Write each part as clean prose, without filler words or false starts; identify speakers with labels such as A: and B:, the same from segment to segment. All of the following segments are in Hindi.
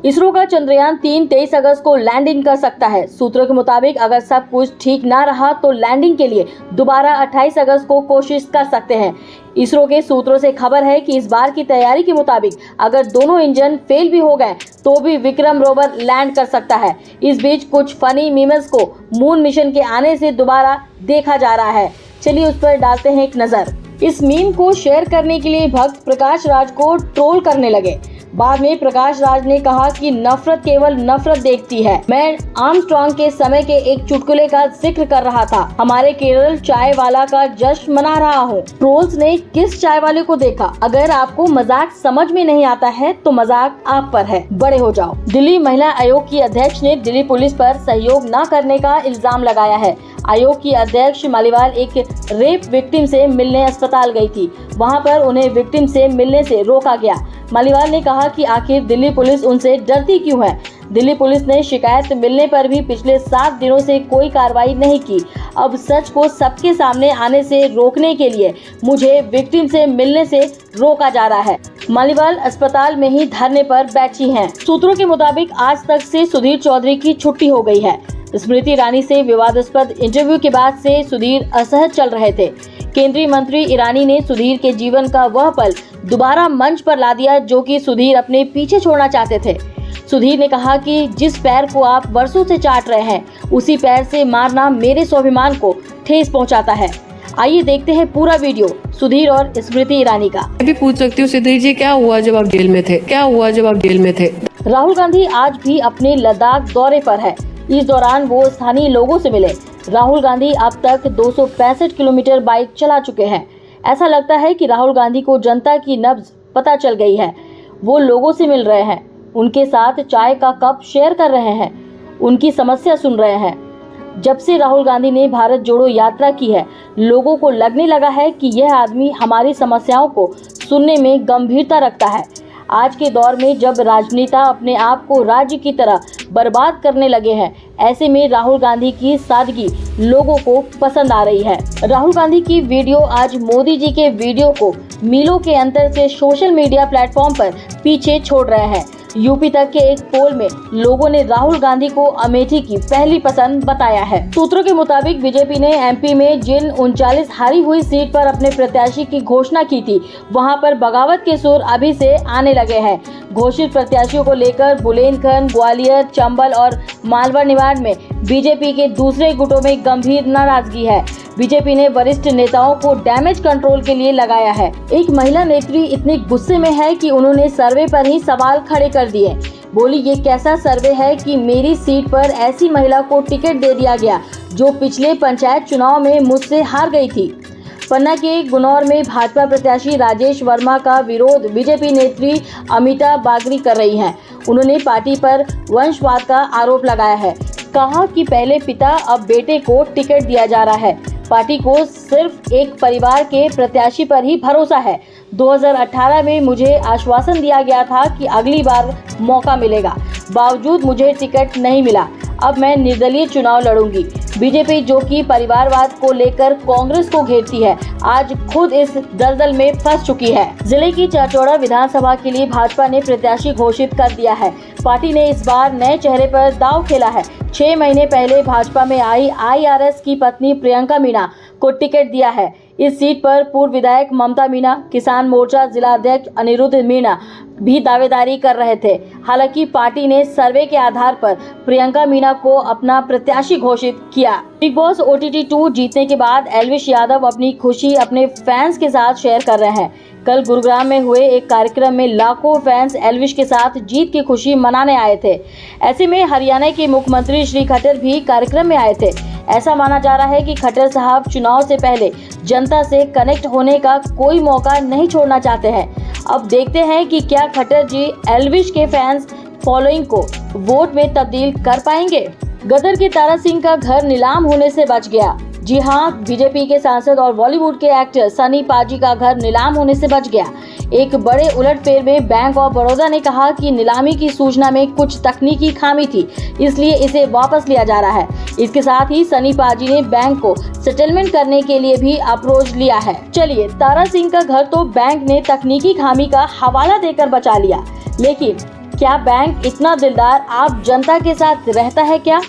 A: इसरो का चंद्रयान 3 23 अगस्त को लैंडिंग कर सकता है। सूत्रों के मुताबिक अगर सब कुछ ठीक ना रहा तो लैंडिंग के लिए दोबारा 28 अगस्त को कोशिश कर सकते हैं। इसरो के सूत्रों से खबर है कि इस बार की तैयारी के मुताबिक अगर दोनों इंजन फेल भी हो गए तो भी विक्रम रोवर लैंड कर सकता है। इस बीच कुछ फनी मीम्स को मून मिशन के आने से दोबारा देखा जा रहा है। चलिए उस पर डालते हैं एक नजर। इस मीम को शेयर करने के लिए भक्त प्रकाश राज को ट्रोल करने लगे। बाद में प्रकाश राज ने कहा कि नफरत केवल नफरत देखती है। मैं आर्मस्ट्रांग के समय के एक चुटकुले का जिक्र कर रहा था। हमारे केरल चाय वाला का जश्न मना रहा हूँ। ट्रोल्स ने किस चाय वाले को देखा? अगर आपको मजाक समझ में नहीं आता है तो मजाक आप पर है, बड़े हो जाओ। दिल्ली महिला आयोग की अध्यक्ष ने दिल्ली पुलिस पर सहयोग न करने का इल्जाम लगाया है। आयोग की अध्यक्ष मालीवाल एक रेप विक्टिम से मिलने अस्पताल गई थी। वहां पर उन्हें विक्टिम से मिलने से रोका गया। मालीवाल ने कहा कि आखिर दिल्ली पुलिस उनसे डरती क्यों है। दिल्ली पुलिस ने शिकायत मिलने पर भी पिछले 7 दिनों से कोई कार्रवाई नहीं की। अब सच को सबके सामने आने से रोकने के लिए मुझे विक्टिम से मिलने से रोका जा रहा है। मालीवाल अस्पताल में ही धरने पर बैठी हैं। सूत्रों के मुताबिक आज तक से सुधीर चौधरी की छुट्टी हो गई है। स्मृति ईरानी से विवादास्पद इंटरव्यू के बाद से सुधीर असहज चल रहे थे। केंद्रीय मंत्री ईरानी ने सुधीर के जीवन का वह पल दोबारा मंच पर ला दिया जो कि सुधीर अपने पीछे छोड़ना चाहते थे। सुधीर ने कहा कि जिस पैर को आप वर्षों से चाट रहे हैं उसी पैर से मारना मेरे स्वाभिमान को ठेस पहुंचाता है। आइए देखते हैं पूरा वीडियो सुधीर और स्मृति ईरानी का।
B: मैं भी पूछ सकती हूँ सुधीर जी, क्या हुआ जब आप जेल में थे? क्या हुआ जब आप जेल में थे?
A: राहुल गांधी आज भी अपने लद्दाख दौरे पर है। इस दौरान वो स्थानीय लोगों से मिले। राहुल गांधी अब तक 265 किलोमीटर बाइक चला चुके हैं। ऐसा लगता है कि राहुल गांधी को जनता की नब्ज पता चल गई है। वो लोगों से मिल रहे हैं, उनके साथ चाय का कप शेयर कर रहे हैं, उनकी समस्या सुन रहे हैं। जब से राहुल गांधी ने भारत जोड़ो यात्रा की है, लोगों को लगने लगा है कि यह आदमी हमारी समस्याओं को सुनने में गंभीरता रखता है। आज के दौर में जब राजनेता अपने आप को राज्य की तरह बर्बाद करने लगे हैं, ऐसे में राहुल गांधी की सादगी लोगों को पसंद आ रही है। राहुल गांधी की वीडियो आज मोदी जी के वीडियो को मीलों के अंतर से सोशल मीडिया प्लेटफॉर्म पर पीछे छोड़ रहे हैं। यूपी तक के एक पोल में लोगों ने राहुल गांधी को अमेठी की पहली पसंद बताया है। सूत्रों के मुताबिक बीजेपी ने एमपी में जिन 39 हारी हुई सीट पर अपने प्रत्याशी की घोषणा की थी, वहां पर बगावत के सुर अभी से आने लगे हैं। घोषित प्रत्याशियों को लेकर बुंदेलखंड, ग्वालियर, चंबल और मालवा निवाड़ में बीजेपी के दूसरे गुटों में गंभीर नाराजगी है। बीजेपी ने वरिष्ठ नेताओं को डैमेज कंट्रोल के लिए लगाया है। एक महिला नेत्री इतनी गुस्से में है कि उन्होंने सर्वे पर ही सवाल खड़े कर दिए। बोली, ये कैसा सर्वे है कि मेरी सीट पर ऐसी महिला को टिकट दे दिया गया जो पिछले पंचायत चुनाव में मुझसे हार गई थी। पन्ना के गुनौर में भाजपा प्रत्याशी राजेश वर्मा का विरोध बीजेपी नेत्री अमिता बागरी कर रही हैं। उन्होंने पार्टी पर वंशवाद का आरोप लगाया है। कहा कि पहले पिता अब बेटे को टिकट दिया जा रहा है। पार्टी को सिर्फ एक परिवार के प्रत्याशी पर ही भरोसा है। 2018 में मुझे आश्वासन दिया गया था कि अगली बार मौका मिलेगा, बावजूद मुझे टिकट नहीं मिला। अब मैं निर्दलीय चुनाव लड़ूंगी। बीजेपी जो कि परिवारवाद को लेकर कांग्रेस को घेरती है, आज खुद इस दलदल में फंस चुकी है। जिले की चाचौड़ा विधानसभा के लिए भाजपा ने प्रत्याशी घोषित कर दिया है। पार्टी ने इस बार नए चेहरे पर दांव खेला है। 6 महीने पहले भाजपा में आई आईआरएस की पत्नी प्रियंका मीणा को टिकट दिया है। इस सीट पर पूर्व विधायक ममता मीणा, किसान मोर्चा जिला अध्यक्ष अनिरुद्ध मीणा भी दावेदारी कर रहे थे। हालांकि पार्टी ने सर्वे के आधार पर प्रियंका मीणा को अपना प्रत्याशी घोषित किया। बिग बॉस OTT 2 जीतने के बाद एल्विश यादव अपनी खुशी अपने फैंस के साथ शेयर कर रहे हैं। कल गुरुग्राम में हुए एक कार्यक्रम में लाखों फैंस एल्विश के साथ जीत की खुशी मनाने आए थे। ऐसे में हरियाणा के मुख्यमंत्री श्री खट्टर भी कार्यक्रम में आए थे। ऐसा माना जा रहा है कि खट्टर साहब चुनाव से पहले जनता से कनेक्ट होने का कोई मौका नहीं छोड़ना चाहते हैं। अब देखते हैं कि क्या खट्टर जी एल्विश के फैंस फॉलोइंग को वोट में तब्दील कर पाएंगे। गदर के तारा सिंह का घर नीलाम होने से बच गया। जी हां, बीजेपी के सांसद और बॉलीवुड के एक्टर सनी पाजी का घर नीलाम होने से बच गया। एक बड़े उलटफेर में बैंक ऑफ बड़ौदा ने कहा कि नीलामी की सूचना में कुछ तकनीकी खामी थी, इसलिए इसे वापस लिया जा रहा है। इसके साथ ही सनी पाजी ने बैंक को सेटलमेंट करने के लिए भी अप्रोच लिया है। चलिए, तारा सिंह का घर तो बैंक ने तकनीकी खामी का हवाला देकर बचा लिया, लेकिन क्या बैंक इतना दिलदार आप जनता के साथ रहता है क्या?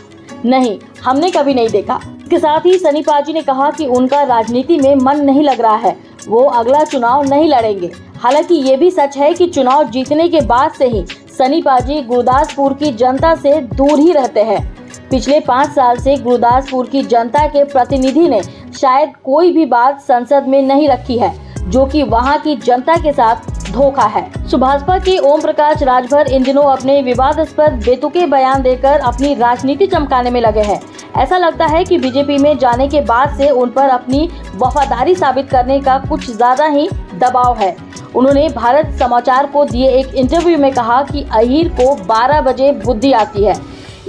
A: नहीं, हमने कभी नहीं देखा। इसके साथ ही सनी पाजी ने कहा कि उनका राजनीति में मन नहीं लग रहा है, वो अगला चुनाव नहीं लड़ेंगे। हालांकि ये भी सच है कि चुनाव जीतने के बाद से ही सनी पाजी गुरदासपुर की जनता से दूर ही रहते हैं। पिछले 5 साल से गुरदासपुर की जनता के प्रतिनिधि ने शायद कोई भी बात संसद में नहीं रखी है, जो कि वहां की जनता के साथ धोखा है। भाजपा के ओम प्रकाश राजभर इन दिनों अपने विवादास्पद बेतुके बयान देकर अपनी राजनीति चमकाने में लगे हैं। ऐसा लगता है कि बीजेपी में जाने के बाद से उन पर अपनी वफादारी साबित करने का कुछ ज्यादा ही दबाव है। उन्होंने भारत समाचार को दिए एक इंटरव्यू में कहा कि अहीर को 12 बजे बुद्धि आती है।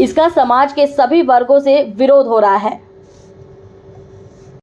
A: इसका समाज के सभी वर्गों से विरोध हो रहा है।